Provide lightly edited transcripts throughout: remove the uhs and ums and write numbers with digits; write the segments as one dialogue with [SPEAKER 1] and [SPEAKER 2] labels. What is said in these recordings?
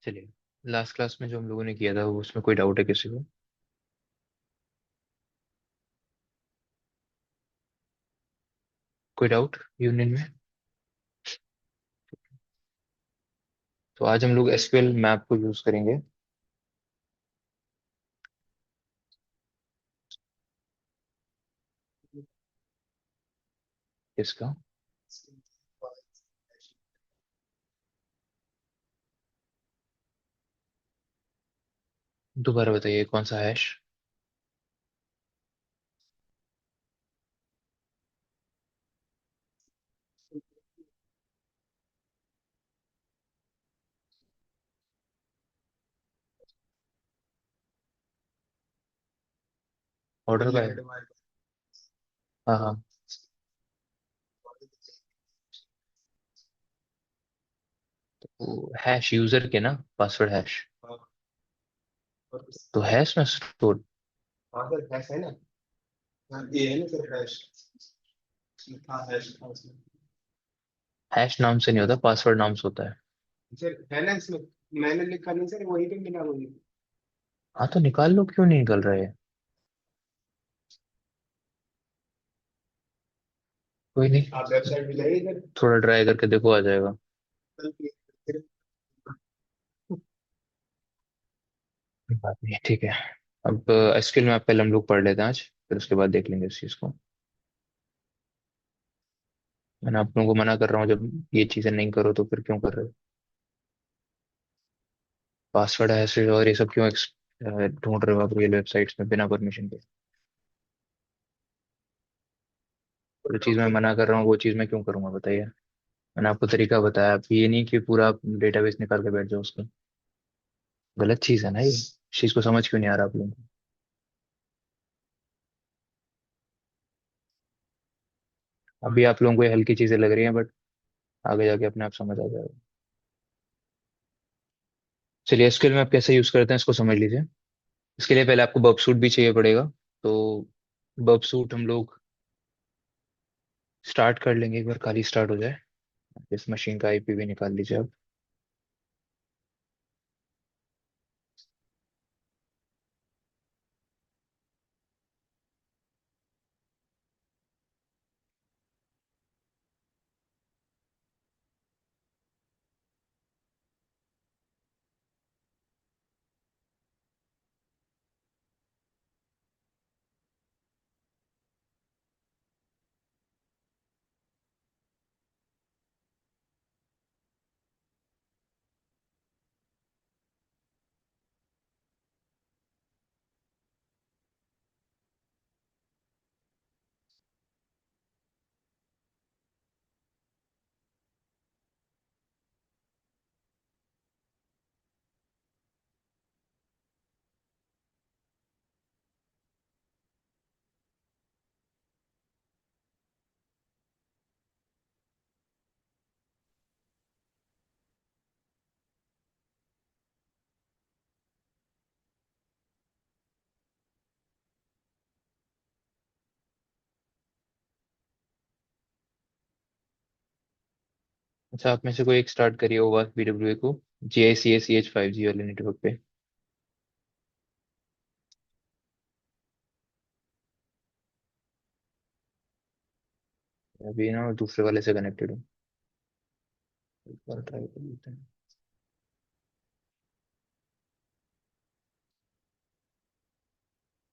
[SPEAKER 1] चलिए, last class में जो हम लोगों ने किया था वो उसमें कोई डाउट है किसी को? कोई डाउट यूनियन में? तो आज हम लोग एसक्यूएल मैप को यूज करेंगे। इसका दोबारा बताइए, कौन सा हैश? ऑर्डर का है? हाँ हाँ। तो हैश यूजर के ना, पासवर्ड हैश। तो हैश में स्टोर।
[SPEAKER 2] हाँ सर हैश है ना। हाँ ये है ना सर हैश। हाँ हैश हाँ सर।
[SPEAKER 1] हैश नाम से नहीं होता, पासवर्ड नाम से होता है।
[SPEAKER 2] सर है ना इसमें। मैंने लिखा नहीं सर वहीं पे मिला मुझे।
[SPEAKER 1] हाँ तो निकाल लो, क्यों नहीं निकल रहा है? कोई नहीं,
[SPEAKER 2] आप वेबसाइट पे जाइए सर।
[SPEAKER 1] थोड़ा ट्राई करके देखो, आ जाएगा। बात नहीं, ठीक है। अब एसक्यूएल मैप पहले हम लोग पढ़ लेते हैं आज, फिर उसके बाद देख लेंगे इस चीज को। मैंने आप लोगों को मना कर रहा हूँ, जब ये चीजें नहीं करो तो फिर क्यों कर रहे हो? पासवर्ड हैशेस और ये सब क्यों ढूंढ रहे हो आप रियल वेबसाइट्स में बिना परमिशन के? जो चीज मैं मना कर रहा हूँ वो चीज मैं क्यों करूंगा, बताइए। मैंने आपको तरीका बताया, आप ये नहीं कि पूरा डेटाबेस निकाल के बैठ जाओ उसका। गलत चीज है ना ये, इस चीज को समझ क्यों नहीं आ रहा आप लोगों को? अभी आप लोगों को ये हल्की चीजें लग रही हैं, बट आगे जाके अपने आप समझ आ जाएगा। चलिए, एसक्यूएल में आप कैसे यूज करते हैं इसको समझ लीजिए। इसके लिए पहले आपको बब सूट भी चाहिए पड़ेगा। तो बब सूट हम लोग स्टार्ट कर लेंगे, एक बार खाली स्टार्ट हो जाए। इस मशीन का आईपी भी निकाल लीजिए आप। अच्छा, आप में से कोई एक स्टार्ट करिए ओवास बीडब्ल्यूए को, GICACH 5G वाले नेटवर्क पे। अभी ना दूसरे वाले से कनेक्टेड हूँ, एक बार ट्राई कर लेते हैं।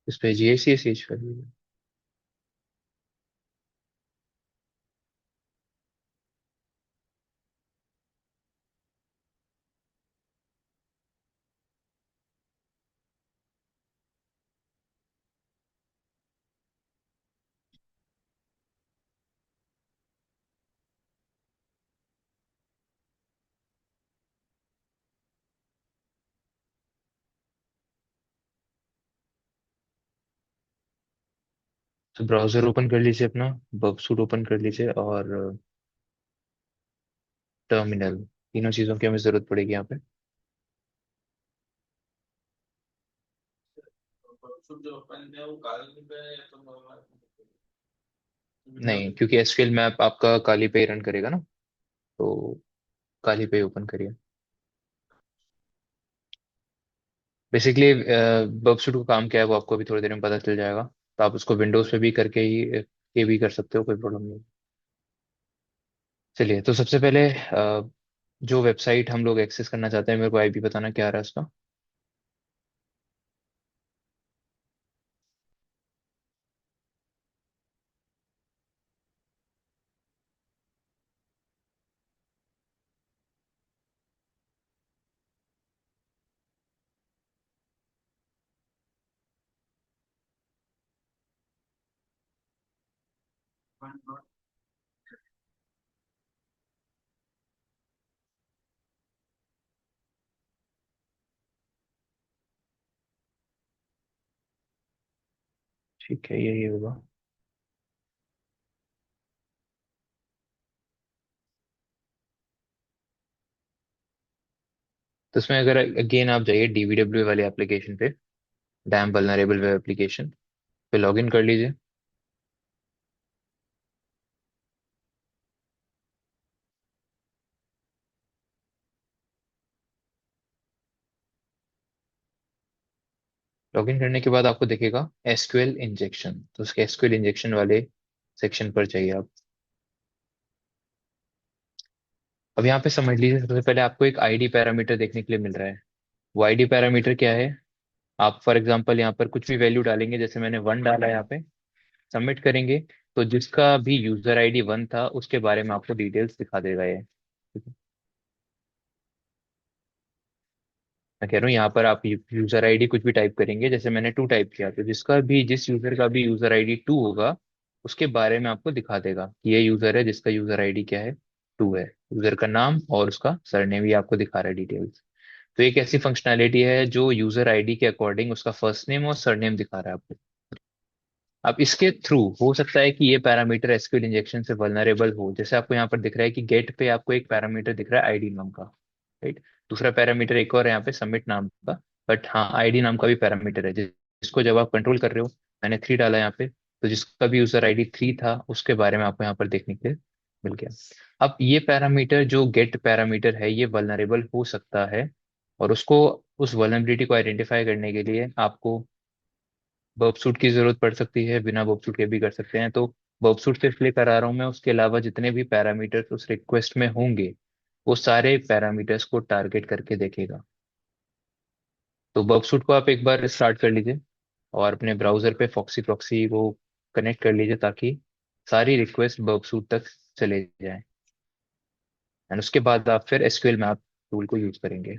[SPEAKER 1] इस पे GICACH 5G। तो ब्राउजर ओपन कर लीजिए अपना, बगसूट ओपन कर लीजिए, और टर्मिनल। तीनों चीजों की हमें जरूरत पड़ेगी यहाँ पे। नहीं, क्योंकि एसक्यूएल मैप आपका काली पे ही रन करेगा ना, तो काली पे ओपन करिए। बेसिकली बगशूट का काम क्या है वो आपको अभी थोड़ी देर में पता चल जाएगा। तो आप उसको विंडोज पे भी करके ही ये भी कर सकते हो, कोई प्रॉब्लम नहीं। चलिए, तो सबसे पहले जो वेबसाइट हम लोग एक्सेस करना चाहते हैं, मेरे को आईपी बताना क्या आ रहा है उसका। ठीक है, यही होगा। तो उसमें अगर अगेन आप जाइए डीवीडब्ल्यू वाले एप्लीकेशन पे, डैम वल्नरेबल वेब एप्लीकेशन पे लॉग इन कर लीजिए। लॉग इन करने के बाद आपको दिखेगा एसक्यूएल इंजेक्शन, तो उसके एसक्यूएल इंजेक्शन वाले सेक्शन पर चाहिए आप। अब यहाँ पे समझ लीजिए, सबसे पहले आपको एक आईडी पैरामीटर देखने के लिए मिल रहा है। वो आईडी पैरामीटर क्या है? आप फॉर एग्जांपल यहाँ पर कुछ भी वैल्यू डालेंगे, जैसे मैंने 1 डाला है यहाँ पे, सबमिट करेंगे, तो जिसका भी यूजर आईडी 1 था उसके बारे में आपको डिटेल्स दिखा देगा ये। ठीक है? मैं कह रहा हूँ यहाँ पर आप यूजर आईडी कुछ भी टाइप करेंगे, जैसे मैंने 2 टाइप किया, तो जिस यूजर का भी यूजर आईडी 2 होगा, उसके बारे में आपको दिखा देगा कि ये यूजर है जिसका यूजर आईडी क्या है, 2 है। यूजर का नाम और उसका सरनेम भी आपको दिखा रहा है डिटेल्स। तो एक ऐसी फंक्शनैलिटी है जो यूजर आईडी के अकॉर्डिंग उसका फर्स्ट नेम और सरनेम दिखा रहा है आपको। अब इसके थ्रू हो सकता है कि ये पैरामीटर एसक्यूएल इंजेक्शन से वल्नरेबल हो। जैसे आपको यहाँ पर दिख रहा है कि गेट पे आपको एक पैरामीटर दिख रहा है आईडी नाम का, राइट। दूसरा पैरामीटर एक और है यहाँ पे सबमिट नाम का, बट हाँ आईडी नाम का भी पैरामीटर है जिसको जब आप कंट्रोल कर रहे हो। मैंने 3 डाला यहाँ पे, तो जिसका भी यूजर आईडी 3 था उसके बारे में आपको यहाँ पर देखने के लिए मिल गया। अब ये पैरामीटर जो गेट पैरामीटर है ये वल्नरेबल हो सकता है, और उसको उस वल्नरेबिलिटी को आइडेंटिफाई करने के लिए आपको बर्ब सूट की जरूरत पड़ सकती है। बिना बर्ब सूट के भी कर सकते हैं। तो बर्ब सूट से इसलिए करा रहा हूं मैं, उसके अलावा जितने भी पैरामीटर्स उस रिक्वेस्ट में होंगे वो सारे पैरामीटर्स को टारगेट करके देखेगा। तो बर्ब सूट को आप एक बार स्टार्ट कर लीजिए और अपने ब्राउजर पे फॉक्सी प्रॉक्सी को कनेक्ट कर लीजिए, ताकि सारी रिक्वेस्ट बर्ब सूट तक चले जाएं। एंड उसके बाद आप फिर एसक्यूएल मैप टूल को यूज करेंगे।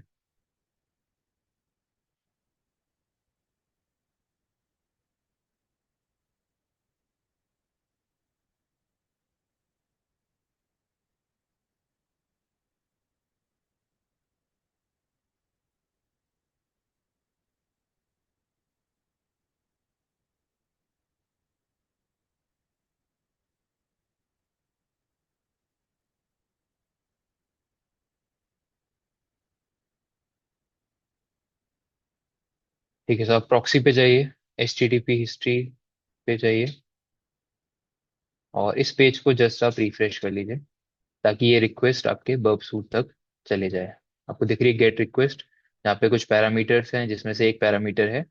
[SPEAKER 1] ठीक है, तो आप प्रॉक्सी पे जाइए, HTTP हिस्ट्री पे जाइए, और इस पेज को जस्ट आप रिफ्रेश कर लीजिए, ताकि ये रिक्वेस्ट आपके बर्ब सूट तक चले जाए। आपको दिख रही है गेट रिक्वेस्ट, यहाँ पे कुछ पैरामीटर्स हैं जिसमें से एक पैरामीटर है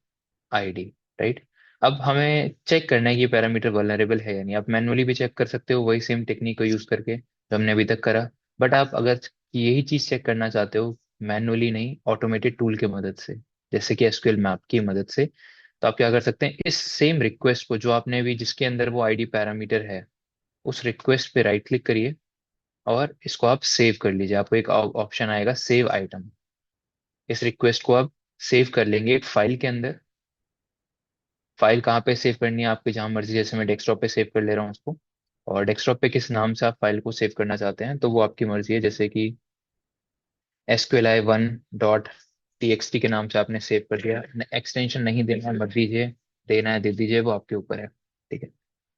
[SPEAKER 1] आईडी, राइट। अब हमें चेक करना है कि ये पैरामीटर वल्नरेबल है या नहीं। आप मैनुअली भी चेक कर सकते हो वही सेम टेक्निक को यूज करके जो हमने अभी तक करा। बट आप अगर यही चीज चेक करना चाहते हो मैनुअली नहीं, ऑटोमेटेड टूल की मदद से, जैसे कि एसक्यूएल मैप की मदद से, तो आप क्या कर सकते हैं, इस सेम रिक्वेस्ट को जो आपने अभी जिसके अंदर वो आईडी पैरामीटर है, उस रिक्वेस्ट पे राइट क्लिक करिए और इसको आप सेव कर लीजिए। आपको एक ऑप्शन आएगा सेव आइटम। इस रिक्वेस्ट को आप सेव कर लेंगे एक फाइल के अंदर। फाइल कहाँ पे सेव करनी है आपकी जहां मर्जी, जैसे मैं डेस्कटॉप पे सेव कर ले रहा हूँ उसको। और डेस्कटॉप पे किस नाम से आप फाइल को सेव करना चाहते हैं तो वो आपकी मर्जी है, जैसे कि SQLi1.txt के नाम से आपने सेव कर दिया। एक्सटेंशन नहीं देना है मत दीजिए, देना है दे दीजिए, वो आपके ऊपर है। ठीक है।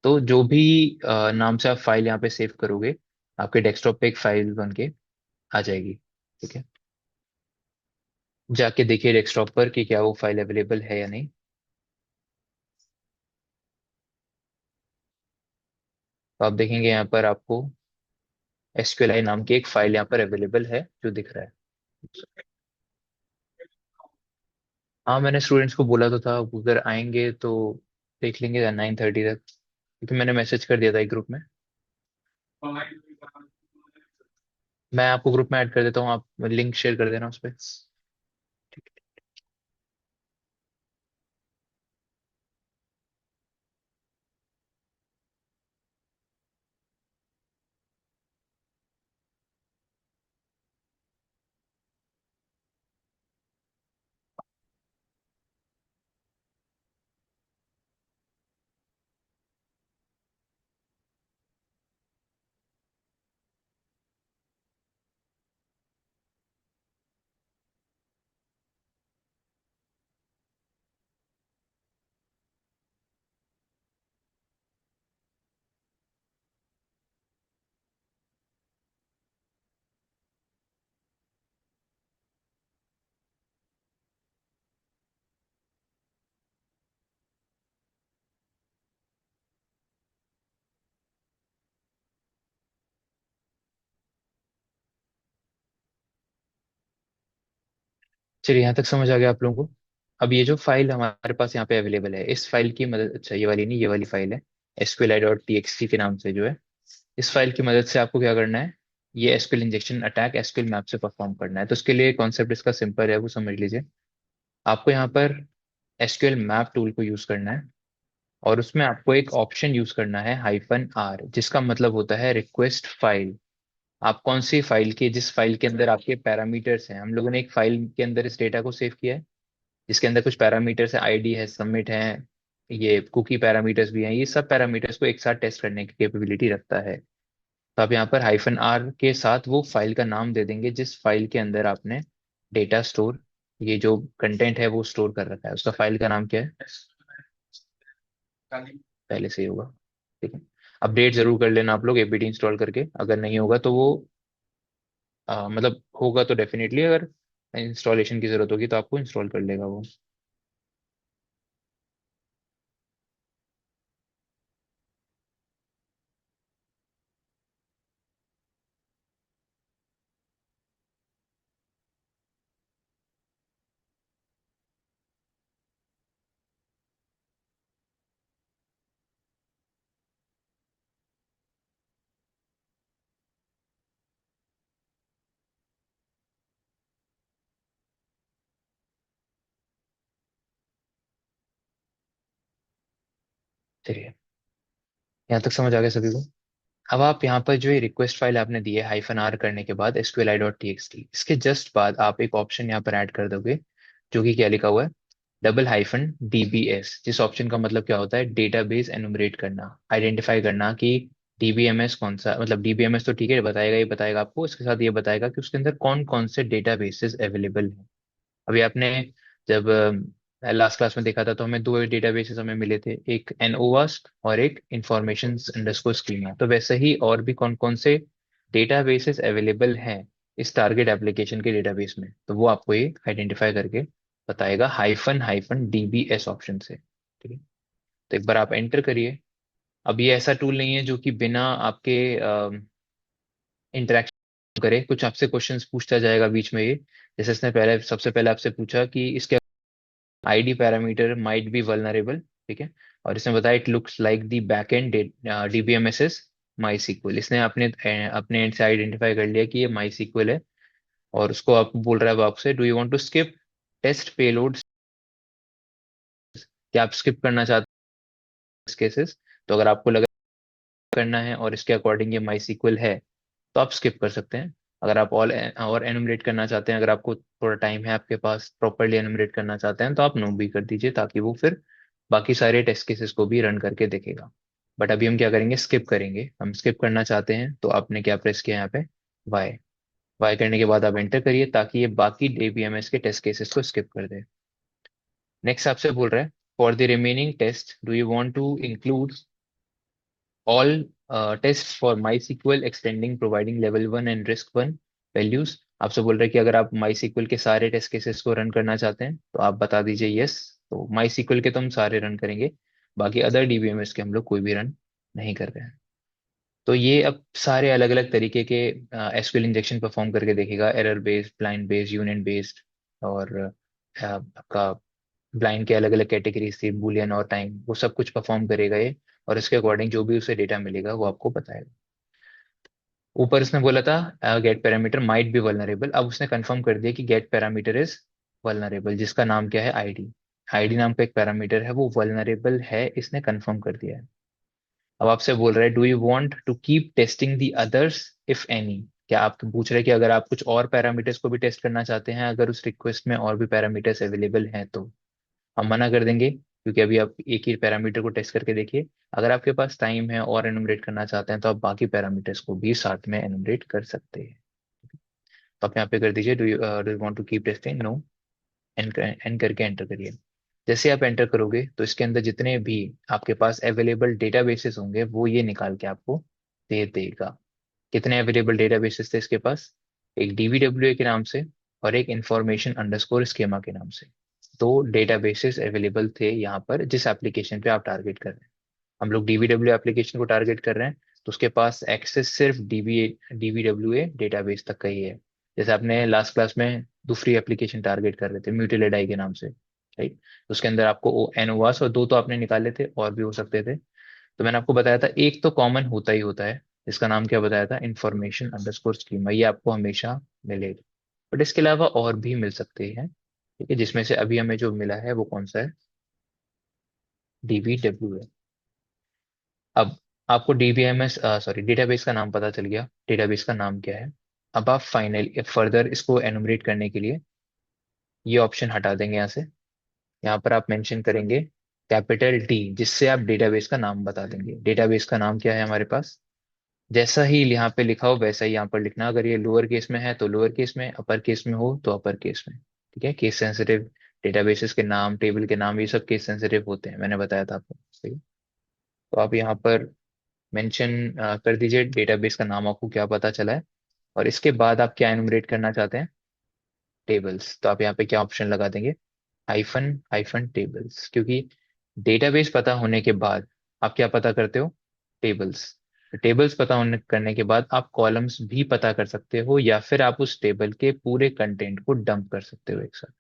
[SPEAKER 1] तो जो भी नाम से आप फाइल यहाँ पे सेव करोगे, आपके डेस्कटॉप पे एक फाइल बन के आ जाएगी। ठीक है। जाके देखिए डेस्कटॉप पर कि क्या वो फाइल अवेलेबल है या नहीं। तो आप देखेंगे यहाँ पर आपको SQLi नाम की एक फाइल यहाँ पर अवेलेबल है जो दिख रहा है। हाँ, मैंने स्टूडेंट्स को बोला तो था, उधर आएंगे तो देख लेंगे 9:30 तक, क्योंकि मैंने मैसेज कर दिया था एक ग्रुप में। मैं आपको ग्रुप में ऐड कर देता हूँ, आप लिंक शेयर कर देना उस पर। चलिए, यहाँ तक समझ आ गया आप लोगों को। अब ये जो फाइल हमारे पास यहाँ पे अवेलेबल है, इस फाइल की मदद, अच्छा ये वाली नहीं, ये वाली फाइल है, sqli.txt के नाम से जो है, इस फाइल की मदद से आपको क्या करना है, ये SQL injection attack SQL map से परफॉर्म करना है। तो उसके लिए कॉन्सेप्ट इसका सिंपल है, वो समझ लीजिए। आपको यहाँ पर एसक्यूएल मैप टूल को यूज करना है, और उसमें आपको एक ऑप्शन यूज करना है -r, जिसका मतलब होता है रिक्वेस्ट फाइल। आप कौन सी फाइल की, जिस फाइल के अंदर आपके पैरामीटर्स हैं, हम लोगों ने एक फाइल के अंदर इस डेटा को सेव किया है जिसके अंदर कुछ पैरामीटर्स है, आईडी है, सबमिट है, ये कुकी पैरामीटर्स भी हैं, ये सब पैरामीटर्स को एक साथ टेस्ट करने की कैपेबिलिटी रखता है। तो आप यहाँ पर -r के साथ वो फाइल का नाम दे देंगे जिस फाइल के अंदर आपने डेटा स्टोर, ये जो कंटेंट है वो स्टोर कर रखा है, उसका फाइल का नाम क्या है, पहले से ही होगा। ठीक है, अपडेट जरूर कर लेना आप लोग एपीटी इंस्टॉल करके, अगर नहीं होगा तो वो मतलब होगा तो डेफिनेटली, अगर इंस्टॉलेशन की जरूरत होगी तो आपको इंस्टॉल कर लेगा वो। चलिए, यहाँ तक समझ आ गया सभी को। अब आप यहाँ पर जो ये रिक्वेस्ट फाइल आपने दी है -r करने के बाद sqli.txt, इसके जस्ट बाद आप एक ऑप्शन यहाँ पर ऐड कर दोगे, जो कि क्या लिखा हुआ है, $-dbs, जिस ऑप्शन का मतलब क्या होता है, डेटाबेस एनुमरेट करना, आइडेंटिफाई करना कि डीबीएमएस कौन सा, मतलब डीबीएमएस तो ठीक है बताएगा, ये बताएगा आपको, इसके साथ ये बताएगा कि उसके अंदर कौन कौन से डेटाबेसेस अवेलेबल हैं। अभी आपने जब लास्ट क्लास में देखा था तो हमें दो डेटाबेसेस हमें मिले थे, एक एनओवास्ट और एक इंफॉर्मेशन अंडरस्कोर स्कीमा। तो वैसे ही और भी कौन कौन से डेटाबेसेस अवेलेबल हैं इस टारगेट एप्लीकेशन के डेटाबेस में, तो वो आपको ये आइडेंटिफाई करके बताएगा -dbs ऑप्शन से। ठीक है, तो एक बार आप एंटर करिए। अब ये ऐसा टूल नहीं है जो कि बिना आपके इंटरेक्शन करे कुछ आपसे क्वेश्चंस पूछता जाएगा बीच में ये, जैसे इसने पहले सबसे पहले आपसे पूछा कि इसके ID parameter might be vulnerable. ठीक है, और इसने बताया it looks like the back end DBMS MySQL, इसने अपने अपने एंड से आइडेंटिफाई कर लिया कि ये माई सीक्वल है, और उसको आपको बोल रहा है, अब आपसे do you want to skip test payload, क्या आप स्किप करना चाहते हैं केसेस। तो अगर आपको लगा करना है और इसके अकॉर्डिंग ये माई सीक्वल है तो आप स्किप कर सकते हैं। अगर आप ऑल और एनुमरेट करना चाहते हैं, अगर आपको थोड़ा टाइम है आपके पास, प्रॉपरली एनुमरेट करना चाहते हैं, तो आप नो भी कर दीजिए, ताकि वो फिर बाकी सारे टेस्ट केसेस को भी रन करके देखेगा। बट अभी हम क्या करेंगे, स्किप करेंगे। हम स्किप करना चाहते हैं तो आपने क्या प्रेस किया यहाँ पे, वाई। वाई करने के बाद आप एंटर करिए ताकि ये बाकी डीबीएमएस के टेस्ट केसेस को स्किप कर दे। नेक्स्ट आपसे बोल रहा है, for the remaining test do you want to include all tests for MySQL extending providing level 1 and risk 1 values। आपसे बोल रहे हैं कि अगर आप MySQL के सारे टेस्ट केसेस को रन करना चाहते हैं तो आप बता दीजिए यस। तो MySQL के तो हम सारे रन करेंगे, बाकी अदर डीबीएमएस के हम लोग कोई भी रन नहीं कर रहे हैं। तो ये अब सारे अलग अलग तरीके के एसक्यूएल इंजेक्शन परफॉर्म करके देखेगा, error based, blind based, union based, और आपका ब्लाइंड के अलग अलग कैटेगरीज थी, बुलियन और टाइम, वो सब कुछ परफॉर्म करेगा ये, और इसके अकॉर्डिंग जो भी उसे डेटा मिलेगा वो आपको बताएगा। ऊपर उसने बोला था GET parameter might be vulnerable, अब उसने कंफर्म कर दिया कि गेट पैरामीटर इज वल्नरेबल, जिसका नाम क्या है, आईडी। आईडी नाम का एक पैरामीटर है, वो वल्नरेबल है, इसने कंफर्म कर दिया है। अब आपसे बोल रहा है do you want to keep testing the others if any, क्या आप पूछ रहे हैं कि अगर आप कुछ और पैरामीटर्स को भी टेस्ट करना चाहते हैं, अगर उस रिक्वेस्ट में और भी पैरामीटर्स अवेलेबल हैं तो हम मना कर देंगे, क्योंकि अभी आप एक ही पैरामीटर को टेस्ट करके देखिए। अगर आपके पास टाइम है और एनुमरेट करना चाहते हैं तो आप बाकी पैरामीटर्स को भी साथ में एनुमरेट कर सकते हैं। तो आप यहाँ पे कर दीजिए do you want to keep testing, no, N करके एंटर करिए। जैसे आप एंटर करोगे तो इसके अंदर जितने भी आपके पास अवेलेबल डेटाबेसेस होंगे वो ये निकाल के आपको दे देगा। कितने अवेलेबल डेटाबेसेस थे इसके पास, एक डीबीडब्ल्यूए के नाम से और एक इंफॉर्मेशन अंडरस्कोर स्कीमा के नाम से। दो डेटाबेसेस अवेलेबल थे यहाँ पर जिस एप्लीकेशन पे आप टारगेट कर रहे हैं। हम लोग डीबीडब्ल्यू एप्लीकेशन को टारगेट कर रहे हैं, तो उसके पास एक्सेस सिर्फ डीबीडब्ल्यूए डेटाबेस तक का ही है। जैसे आपने लास्ट क्लास में दूसरी एप्लीकेशन टारगेट कर रहे थे म्यूटिलेड आई के नाम से, राइट, उसके अंदर आपको एनोवास और दो तो आपने निकाले थे, और भी हो सकते थे। तो मैंने आपको बताया था एक तो कॉमन होता ही होता है, इसका नाम क्या बताया था, इंफॉर्मेशन अंडरस्कोर स्कीमा, ये आपको हमेशा मिलेगा। बट इसके अलावा और भी मिल सकते हैं, ठीक है, जिसमें से अभी हमें जो मिला है वो कौन सा है, डीबीडब्ल्यू है। अब आपको डीबीएमएस सॉरी डेटाबेस का नाम पता चल गया, डेटाबेस का नाम क्या है। अब आप फाइनल फर्दर इसको एनुमरेट करने के लिए ये ऑप्शन हटा देंगे यहाँ से। यहाँ पर आप मेंशन करेंगे कैपिटल डी, जिससे आप डेटाबेस का नाम बता देंगे। डेटाबेस का नाम क्या है हमारे पास, जैसा ही यहाँ पे लिखा हो वैसा ही यहाँ पर लिखना। अगर ये लोअर केस में है तो लोअर केस में, अपर केस में हो तो अपर केस में, ठीक है। केस सेंसिटिव डेटाबेसेस के नाम, टेबल के नाम, ये सब केस सेंसिटिव होते हैं, मैंने बताया था आपको, सही। तो आप यहाँ पर मेंशन कर दीजिए डेटाबेस का नाम आपको क्या पता चला है, और इसके बाद आप क्या एनुमरेट करना चाहते हैं, टेबल्स। तो आप यहाँ पे क्या ऑप्शन लगा देंगे, हाइफन हाइफन टेबल्स, क्योंकि डेटाबेस पता होने के बाद आप क्या पता करते हो, टेबल्स। टेबल्स पता होने करने के बाद आप कॉलम्स भी पता कर सकते हो, या फिर आप उस टेबल के पूरे कंटेंट को डंप कर सकते हो एक साथ,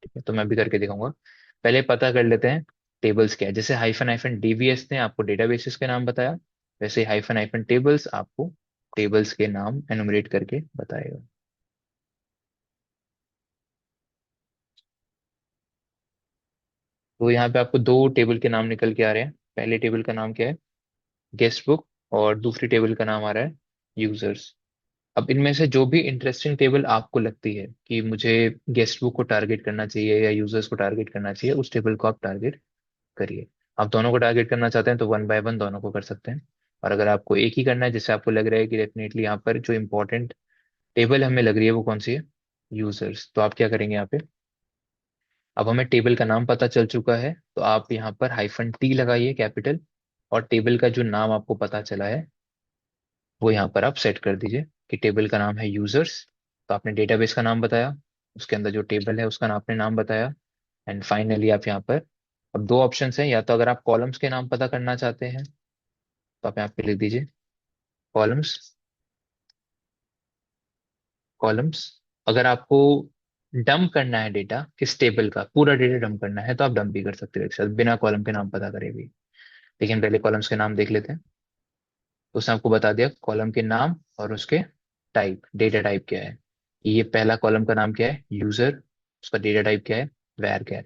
[SPEAKER 1] ठीक है। तो मैं भी करके दिखाऊंगा। पहले पता कर लेते हैं टेबल्स क्या है। जैसे हाइफन हाइफन डीबीएस ने आपको डेटाबेसेस के नाम बताया, वैसे हाइफन हाइफन टेबल्स आपको टेबल्स के नाम एनुमरेट करके बताएगा। तो यहाँ पे आपको दो टेबल के नाम निकल के आ रहे हैं। पहले टेबल का नाम क्या है, गेस्ट बुक, और दूसरी टेबल का नाम आ रहा है यूजर्स। अब इनमें से जो भी इंटरेस्टिंग टेबल आपको लगती है कि मुझे गेस्ट बुक को टारगेट करना चाहिए या यूजर्स को टारगेट करना चाहिए, उस टेबल को आप टारगेट करिए। आप दोनों को टारगेट करना चाहते हैं तो वन बाय वन दोनों को कर सकते हैं। और अगर आपको एक ही करना है, जिससे आपको लग रहा है कि डेफिनेटली यहाँ पर जो इंपॉर्टेंट टेबल हमें लग रही है वो कौन सी है, यूजर्स, तो आप क्या करेंगे यहाँ पे। अब हमें टेबल का नाम पता चल चुका है, तो आप यहाँ पर हाइफन टी लगाइए कैपिटल, और टेबल का जो नाम आपको पता चला है वो यहाँ पर आप सेट कर दीजिए कि टेबल का नाम है यूजर्स। तो आपने डेटाबेस का नाम बताया, उसके अंदर जो टेबल है उसका आपने नाम बताया, एंड फाइनली आप यहाँ पर, अब दो ऑप्शन हैं, या तो अगर आप कॉलम्स के नाम पता करना चाहते हैं तो आप यहाँ पे लिख दीजिए कॉलम्स, कॉलम्स। अगर आपको डंप करना है डेटा, किस टेबल का पूरा डेटा डंप करना है, तो आप डंप भी कर सकते हो एक साथ बिना कॉलम के नाम पता करे भी। लेकिन पहले कॉलम्स के नाम देख लेते हैं। तो उसने आपको बता दिया कॉलम के नाम और उसके टाइप, डेटा टाइप क्या है। ये पहला कॉलम का नाम क्या है, यूजर, उसका डेटा टाइप क्या है, var।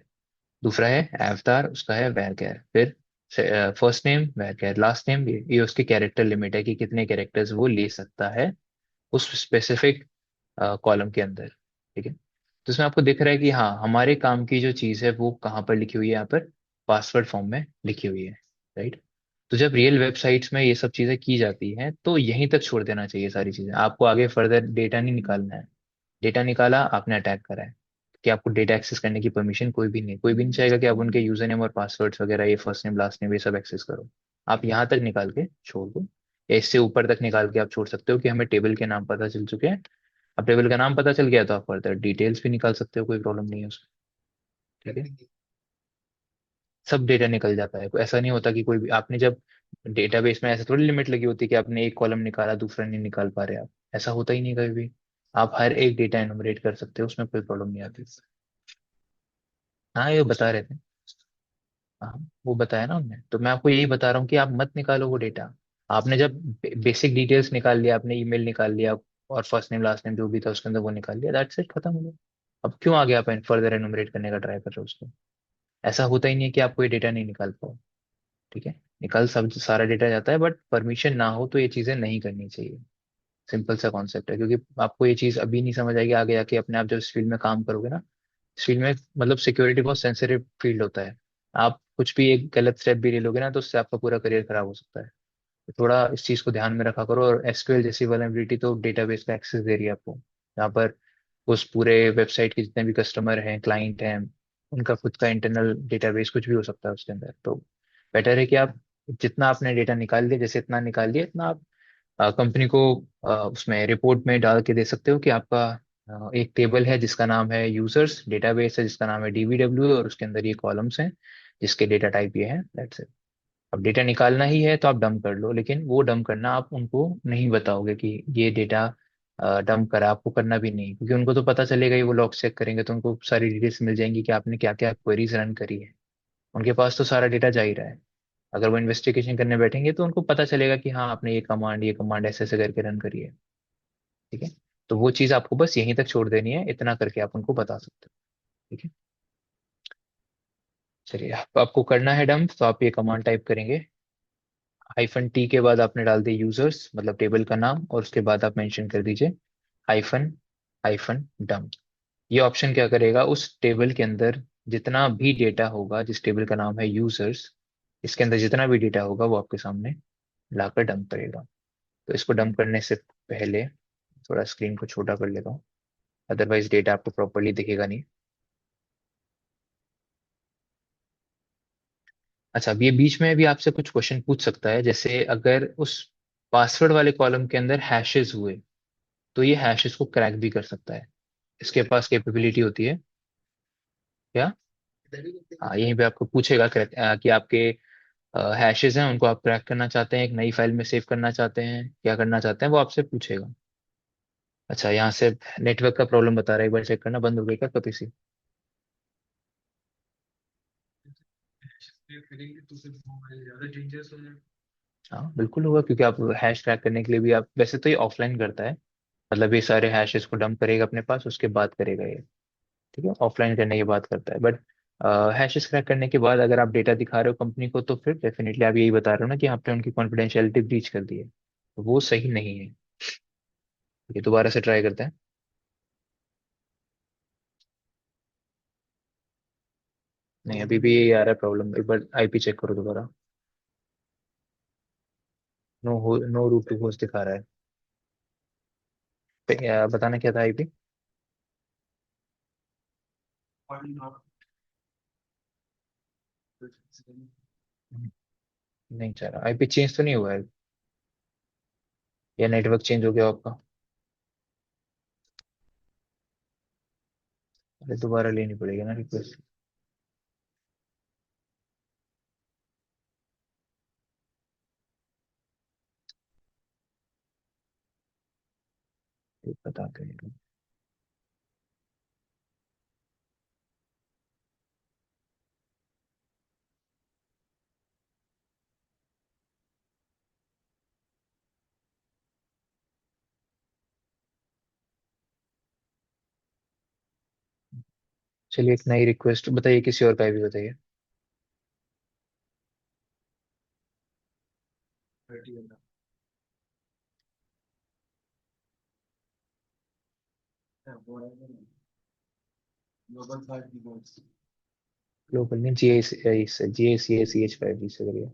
[SPEAKER 1] दूसरा है अवतार, उसका है var। फिर first name var, last name, ये उसकी कैरेक्टर लिमिट है कि कितने कैरेक्टर्स वो ले सकता है उस स्पेसिफिक कॉलम के अंदर, ठीक है। तो इसमें आपको दिख रहा है कि हाँ, हमारे काम की जो चीज़ है वो कहाँ पर लिखी हुई है, यहाँ पर पासवर्ड फॉर्म में लिखी हुई है, राइट। तो जब रियल वेबसाइट्स में ये सब चीज़ें की जाती हैं तो यहीं तक छोड़ देना चाहिए सारी चीज़ें, आपको आगे फर्दर डेटा नहीं निकालना है। डेटा निकाला आपने, अटैक करा है, कि आपको डेटा एक्सेस करने की परमिशन कोई भी नहीं चाहेगा कि आप उनके यूजर नेम और पासवर्ड्स वगैरह, ये फर्स्ट नेम लास्ट नेम ये सब एक्सेस करो। आप यहाँ तक निकाल के छोड़ दो, या इससे ऊपर तक निकाल के आप छोड़ सकते हो कि हमें टेबल के नाम पता चल चुके हैं। अब टेबल का नाम पता चल गया तो आप फर्दर डिटेल्स भी निकाल सकते हो, कोई प्रॉब्लम नहीं है उसमें, ठीक है। सब डेटा निकल जाता है, कोई ऐसा नहीं होता कि कोई भी, आपने जब डेटाबेस में ऐसा थोड़ी लिमिट लगी होती है कि आपने एक कॉलम निकाला दूसरा नहीं निकाल पा रहे आप, ऐसा होता ही नहीं कभी भी। आप हर एक डेटा एनुमरेट कर सकते हो, उसमें कोई प्रॉब्लम नहीं आती। हाँ ये बता रहे थे। हाँ वो बताया ना उन्होंने, तो मैं आपको यही बता रहा हूँ कि आप मत निकालो वो डेटा। आपने जब बेसिक डिटेल्स निकाल लिया, आपने ईमेल निकाल लिया और फर्स्ट नेम लास्ट नेम जो भी था उसके अंदर वो निकाल लिया, दैट्स इट, खत्म हो गया। अब क्यों आगे आप फर्दर एनुमरेट करने का ट्राई कर रहे हो उसको? ऐसा होता ही नहीं है कि आप कोई डेटा नहीं निकाल पाओ। ठीक है, निकल सब सारा डेटा जाता है, बट परमिशन ना हो तो ये चीजें नहीं करनी चाहिए। सिंपल सा कॉन्सेप्ट है, क्योंकि आपको ये चीज अभी नहीं समझ आएगी, आगे जाके अपने आप जब इस फील्ड में काम करोगे ना, इस फील्ड में मतलब सिक्योरिटी बहुत सेंसिटिव फील्ड होता है। आप कुछ भी एक गलत स्टेप भी ले लोगे ना, तो उससे आपका पूरा करियर खराब हो सकता है। तो थोड़ा इस चीज को ध्यान में रखा करो। और एसक्यूएल जैसी वल्नरेबिलिटी तो डेटाबेस का एक्सेस दे रही है आपको, यहाँ पर उस पूरे वेबसाइट के जितने भी कस्टमर हैं, क्लाइंट हैं, उनका खुद का इंटरनल डेटाबेस कुछ भी हो सकता है उसके अंदर। तो बेटर है कि आप जितना आपने डेटा निकाल लिया, जैसे इतना निकाल लिया इतना आप कंपनी को उसमें रिपोर्ट में डाल के दे सकते हो कि आपका एक टेबल है जिसका नाम है यूजर्स, डेटाबेस है जिसका नाम है डीबीडब्ल्यू, और उसके अंदर ये कॉलम्स हैं जिसके डेटा टाइप ये है, दैट्स इट। अब डेटा निकालना ही है तो आप डंप कर लो, लेकिन वो डंप करना आप उनको नहीं बताओगे कि ये डेटा डंप करा, आपको करना भी नहीं, क्योंकि उनको तो पता चलेगा ही, वो लॉग चेक करेंगे तो उनको सारी डिटेल्स मिल जाएंगी कि आपने क्या क्या क्वेरीज रन करी है। उनके पास तो सारा डेटा जा ही रहा है। अगर वो इन्वेस्टिगेशन करने बैठेंगे तो उनको पता चलेगा कि हाँ आपने ये कमांड ऐसे ऐसे करके रन करी है। ठीक है, तो वो चीज आपको बस यहीं तक छोड़ देनी है, इतना करके आप उनको बता सकते हो। ठीक है, चलिए आपको करना है डंप, तो आप ये कमांड टाइप करेंगे, -t के बाद आपने डाल दिया यूजर्स मतलब टेबल का नाम, और उसके बाद आप मेंशन कर दीजिए हाइफन हाइफन डंप। ये ऑप्शन क्या करेगा, उस टेबल के अंदर जितना भी डेटा होगा, जिस टेबल का नाम है यूजर्स, इसके अंदर जितना भी डेटा होगा वो आपके सामने लाकर डंप करेगा। तो इसको डंप करने से पहले थोड़ा स्क्रीन को छोटा कर लेता हूँ, अदरवाइज डेटा आपको प्रॉपरली दिखेगा नहीं। अच्छा, अब ये बीच में भी आपसे कुछ क्वेश्चन पूछ सकता है, जैसे अगर उस पासवर्ड वाले कॉलम के अंदर हैशेस हुए तो ये हैशेस को क्रैक भी कर सकता है, इसके पास कैपेबिलिटी होती है। क्या? हाँ, यहीं पे आपको पूछेगा कि आपके हैशेस हैं उनको आप क्रैक करना चाहते हैं, एक नई फाइल में सेव करना चाहते हैं, क्या करना चाहते हैं, वो आपसे पूछेगा। अच्छा, यहाँ से नेटवर्क का प्रॉब्लम बता रहा है, एक बार चेक करना, बंद हो गया क्या कभी से? हाँ बिल्कुल होगा, क्योंकि आप हैश क्रैक करने के लिए भी आप, वैसे तो ये ऑफलाइन करता है, मतलब ये सारे हैशेस को डंप करेगा अपने पास, उसके बाद करेगा ये। ठीक है, ऑफलाइन करने की बात करता है, बट हैशेस क्रैक करने के बाद अगर आप डेटा दिखा रहे हो कंपनी को, तो फिर डेफिनेटली आप यही बता रहे हो ना कि आपने उनकी कॉन्फिडेंशियलिटी ब्रीच कर दी है, तो वो सही नहीं है। ये दोबारा से ट्राई करते हैं। नहीं, अभी भी यही आ रहा है प्रॉब्लम, एक बार आईपी चेक करो दोबारा। नो रूट टू होस्ट दिखा रहा है। बताना क्या था आईपी? नहीं चाह रहा, आईपी चेंज तो नहीं हुआ है, या नेटवर्क चेंज हो गया आपका? अरे दोबारा लेनी पड़ेगी ना रिक्वेस्ट। बता के चलिए, एक नई रिक्वेस्ट बताइए, किसी और का भी बताइए। ग्लोबल नहीं, GACACH5 से करिए।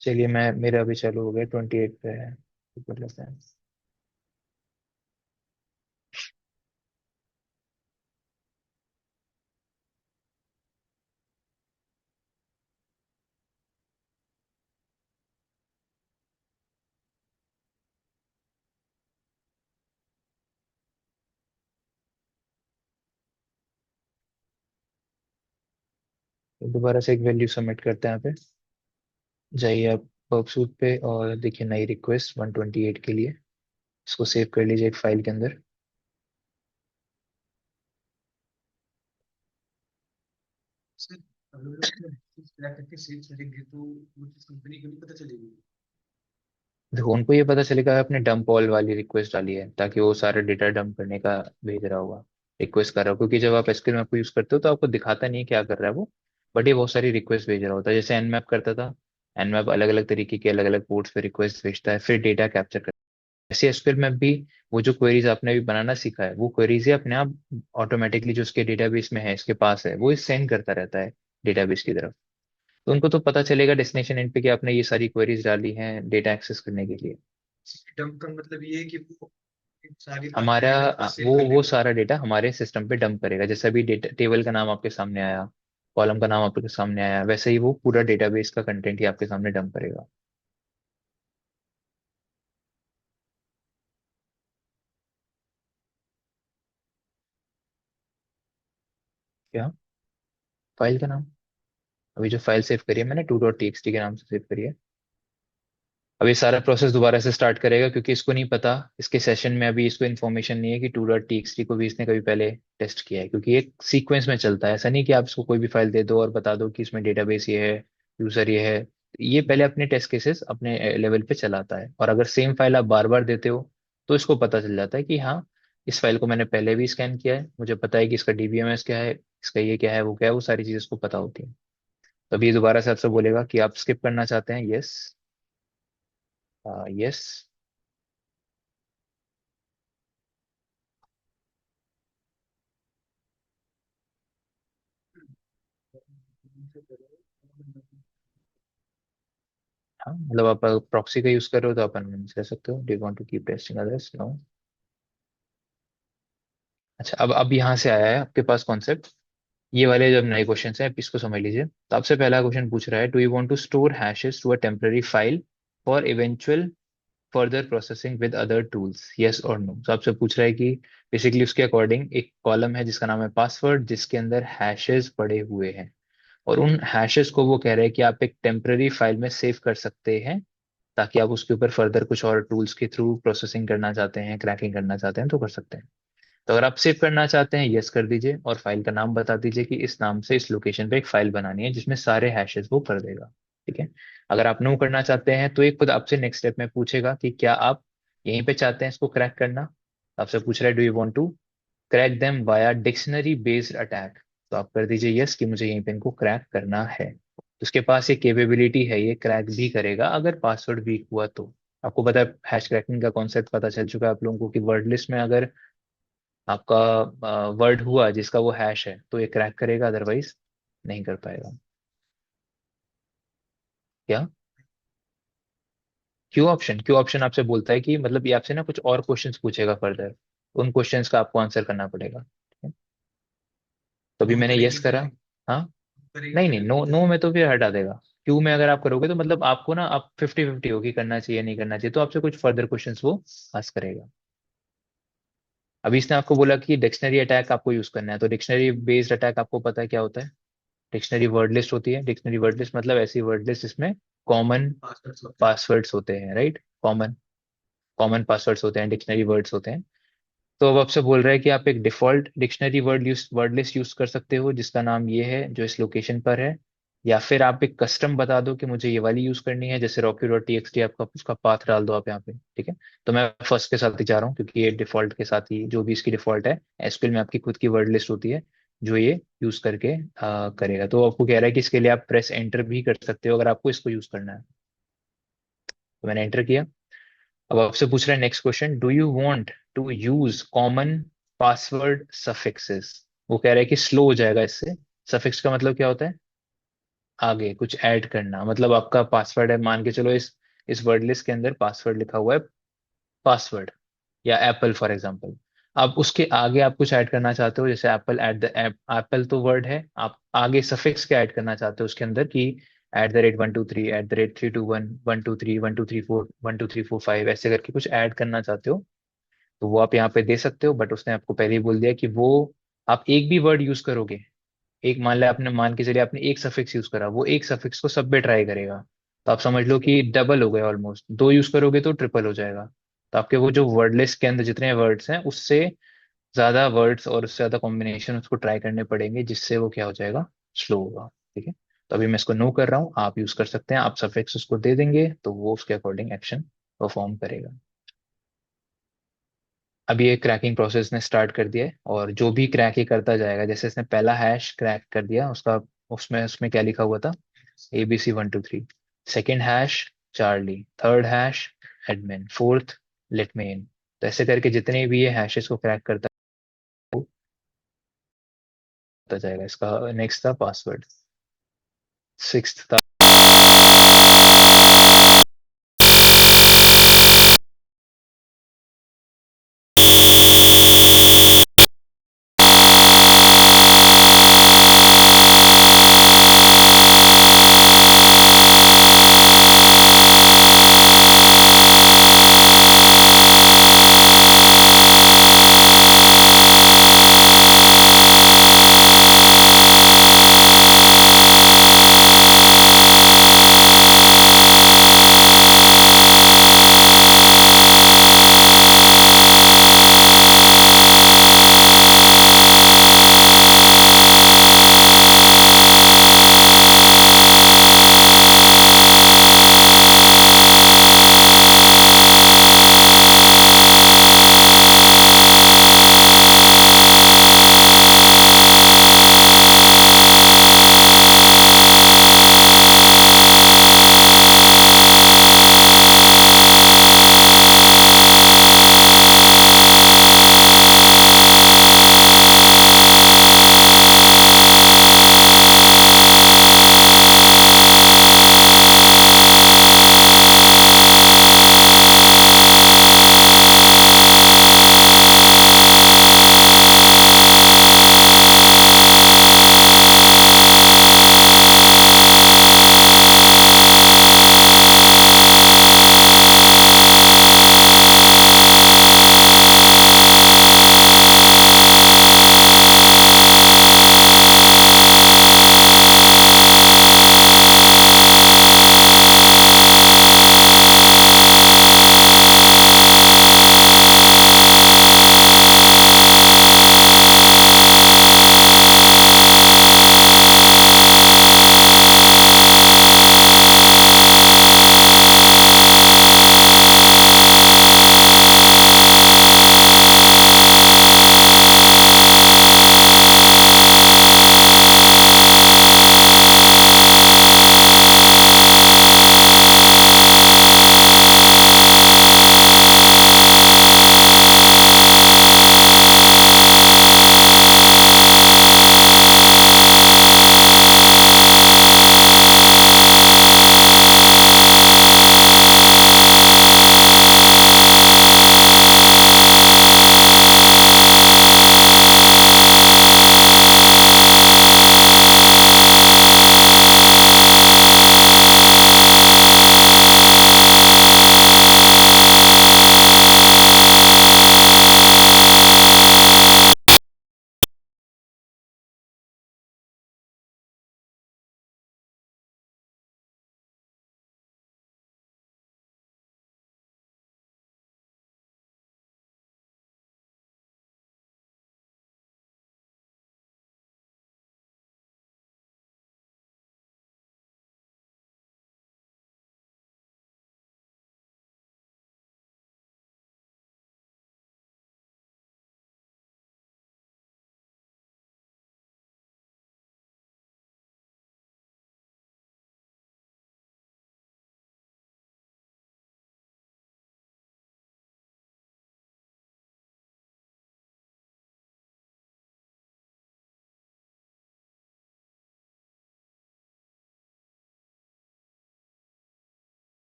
[SPEAKER 1] चलिए, मैं मेरा अभी चालू हो गया, 28 पे है, ऊपर लेते हैं। तो दोबारा से एक वैल्यू सबमिट करते हैं यहाँ पे। जाइए आप वर्कसूट पे और देखिए नई रिक्वेस्ट 128 के लिए। इसको सेव कर लीजिए एक फाइल के अंदर।
[SPEAKER 2] सर अगर क्रैक करके सेव करेंगे तो वो चीज कंपनी को नहीं पता चलेगी।
[SPEAKER 1] देखो उनको ये पता चलेगा आपने डंप ऑल वाली रिक्वेस्ट डाली है, ताकि वो सारा डेटा डंप करने का भेज रहा होगा, रिक्वेस्ट कर रहा हो, क्योंकि जब आप एसक्यूएल मैप को यूज करते हो तो आपको दिखाता नहीं है क्या कर रहा है वो, बट ये बहुत सारी रिक्वेस्ट भेज रहा होता है, जैसे एनमैप करता था। एनमैप अलग अलग तरीके के अलग अलग पोर्ट्स पे रिक्वेस्ट भेजता है, फिर डेटा कैप्चर करता है। ऐसे एसक्यूएल मैप भी, वो जो क्वेरीज आपने अभी बनाना सीखा है, वो क्वेरीज ही अपने आप ऑटोमेटिकली जो उसके डेटाबेस में है, इसके पास है, वो सेंड करता रहता है डेटाबेस की तरफ। तो उनको तो पता चलेगा डेस्टिनेशन एंड पे कि आपने ये सारी क्वेरीज डाली हैं डेटा एक्सेस करने के लिए।
[SPEAKER 2] डंप का मतलब ये है कि वो सारी बातें
[SPEAKER 1] हमारा
[SPEAKER 2] डेटा पर सेव
[SPEAKER 1] वो
[SPEAKER 2] कर
[SPEAKER 1] वो
[SPEAKER 2] लेगा।
[SPEAKER 1] सारा डेटा हमारे सिस्टम पे डंप करेगा, जैसे अभी डेटा टेबल का नाम आपके सामने आया, कॉलम का नाम आपके सामने आया, वैसे ही वो पूरा डेटाबेस का कंटेंट ही आपके सामने डंप करेगा। क्या? फाइल का नाम? अभी जो फाइल सेव करी है मैंने 2.txt के नाम से सेव करी है। अब ये सारा प्रोसेस दोबारा से स्टार्ट करेगा, क्योंकि इसको नहीं पता, इसके सेशन में अभी इसको इन्फॉर्मेशन नहीं है कि 2.txt को भी इसने कभी पहले टेस्ट किया है, क्योंकि ये सीक्वेंस में चलता है। ऐसा नहीं कि आप इसको कोई भी फाइल दे दो और बता दो कि इसमें डेटाबेस ये है, यूजर ये है। ये पहले अपने टेस्ट केसेस अपने लेवल पे चलाता है, और अगर सेम फाइल आप बार बार देते हो तो इसको पता चल जाता है कि हाँ, इस फाइल को मैंने पहले भी स्कैन किया है, मुझे पता है कि इसका डीबीएमएस क्या है, इसका ये क्या है वो क्या है, वो सारी चीजें इसको पता होती है। तभी ये दोबारा से आपसे बोलेगा कि आप स्किप करना चाहते हैं, यस। यस। हाँ, मतलब आप प्रॉक्सी का यूज कर रहे हो तो अपन कह सकते हो, do you want to keep testing others? No. अच्छा, अब यहाँ से आया है आपके पास कॉन्सेप्ट। ये वाले जब नए क्वेश्चन हैं, आप इसको समझ लीजिए। तो आपसे पहला क्वेश्चन पूछ रहा है, do you want to store hashes to a temporary file for eventual further processing with other tools, yes और नो? तो आपसे पूछ रहा है कि बेसिकली उसके अकॉर्डिंग एक कॉलम है जिसका नाम है पासवर्ड, जिसके अंदर हैशेस पड़े हुए हैं, और उन हैशेस को वो कह रहे हैं कि आप एक टेम्पररी फाइल में सेव कर सकते हैं, ताकि आप उसके ऊपर फर्दर कुछ और टूल्स के थ्रू प्रोसेसिंग करना चाहते हैं, क्रैकिंग करना चाहते हैं तो कर सकते हैं। तो अगर आप सेव करना चाहते हैं, यस कर दीजिए, और फाइल का नाम बता दीजिए कि इस नाम से इस लोकेशन पे एक फाइल बनानी है जिसमें सारे हैशेस वो कर देगा। ठीक है। अगर आप नो करना चाहते हैं तो ये खुद आपसे नेक्स्ट स्टेप में पूछेगा कि क्या आप यहीं पे चाहते हैं इसको क्रैक करना। आपसे पूछ रहा है, do you want to crack them via dictionary based attack? तो आप कर दीजिए यस कि मुझे यहीं पे इनको क्रैक करना है। तो उसके पास ये कैपेबिलिटी है, ये क्रैक भी करेगा अगर पासवर्ड वीक हुआ तो। आपको पता है हैश क्रैकिंग का कॉन्सेप्ट पता चल चुका है आप लोगों को, कि वर्ड लिस्ट में अगर आपका वर्ड हुआ जिसका वो हैश है तो ये क्रैक करेगा, अदरवाइज नहीं कर पाएगा। क्या? क्यू ऑप्शन आपसे बोलता है कि मतलब ये आपसे ना कुछ और क्वेश्चंस पूछेगा फर्दर, उन क्वेश्चंस का आपको आंसर करना पड़ेगा। ठीक है? तो अभी
[SPEAKER 2] नो
[SPEAKER 1] मैंने यस
[SPEAKER 2] करेंगे
[SPEAKER 1] करा।
[SPEAKER 2] फिर
[SPEAKER 1] हाँ।
[SPEAKER 2] करेंगे
[SPEAKER 1] नहीं नहीं,
[SPEAKER 2] फिर
[SPEAKER 1] नो नो में तो फिर हटा देगा। क्यू में अगर आप करोगे तो मतलब आपको ना, आप 50-50 होगी, करना चाहिए नहीं करना चाहिए, तो आपसे कुछ फर्दर क्वेश्चंस वो आस्क करेगा। अभी इसने आपको बोला कि डिक्शनरी अटैक आपको यूज करना है, तो डिक्शनरी बेस्ड अटैक आपको पता है क्या होता है? डिक्शनरी वर्ड लिस्ट होती है, डिक्शनरी वर्ड लिस्ट मतलब ऐसी वर्ड लिस्ट जिसमें कॉमन
[SPEAKER 2] पासवर्ड होता है।
[SPEAKER 1] पासवर्ड्स होते हैं, राइट? कॉमन कॉमन पासवर्ड्स होते हैं, डिक्शनरी वर्ड्स होते हैं। तो अब आपसे बोल रहा है कि आप एक default dictionary word list use कर सकते हो जिसका नाम ये है जो इस लोकेशन पर है, या फिर आप एक कस्टम बता दो कि मुझे ये वाली यूज करनी है, जैसे Rocky dot T x T, आपका उसका पाथ डाल दो आप यहाँ पे। ठीक है। तो मैं फर्स्ट के साथ ही जा रहा हूँ, क्योंकि ये डिफॉल्ट के साथ ही जो भी इसकी डिफॉल्ट है, एसक्यूएल में आपकी खुद की वर्ड लिस्ट होती है जो ये यूज करके करेगा। तो आपको कह रहा है कि इसके लिए आप प्रेस एंटर भी कर सकते हो अगर आपको इसको यूज करना है। तो मैंने एंटर किया। अब आपसे पूछ रहा है next question, do you want to use common password suffixes? वो कह रहा है कि स्लो हो जाएगा इससे। सफिक्स का मतलब क्या होता है? आगे कुछ ऐड करना, मतलब आपका पासवर्ड है, मान के चलो इस वर्ड लिस्ट के अंदर पासवर्ड लिखा हुआ है, पासवर्ड या एप्पल फॉर एग्जांपल। अब उसके आगे आप कुछ ऐड करना चाहते हो, जैसे एप्पल एट द एप्पल तो वर्ड है, आप आगे सफिक्स क्या ऐड करना चाहते हो उसके अंदर, कि @123, @321, 123, 1234, 12345, ऐसे करके कुछ ऐड करना चाहते हो, तो वो आप यहाँ पे दे सकते हो। बट उसने आपको पहले ही बोल दिया कि वो आप एक भी वर्ड यूज करोगे, एक मान के चलिए आपने एक सफिक्स यूज करा, वो एक सफिक्स को सब पे ट्राई करेगा, तो आप समझ लो कि डबल हो गया, ऑलमोस्ट दो यूज करोगे तो ट्रिपल हो जाएगा। तो आपके वो जो वर्ड लिस्ट के अंदर जितने वर्ड्स हैं उससे ज्यादा वर्ड्स और उससे ज्यादा कॉम्बिनेशन उसको ट्राई करने पड़ेंगे, जिससे वो क्या हो जाएगा, स्लो होगा। ठीक है, तो अभी मैं इसको नो कर रहा हूँ, आप यूज कर सकते हैं, आप सफिक्स उसको दे देंगे तो वो उसके अकॉर्डिंग एक्शन परफॉर्म करेगा। अभी ये क्रैकिंग प्रोसेस ने स्टार्ट कर दिया है, और जो भी क्रैक ये करता जाएगा, जैसे इसने पहला हैश क्रैक कर दिया उसका, उसमें उसमें क्या लिखा हुआ था, ABC123। Second hash Charlie, third hash admin, fourth let me in. तो ऐसे करके जितने भी ये हैशेस को क्रैक करता जाएगा। इसका नेक्स्ट था पासवर्ड, सिक्स्थ था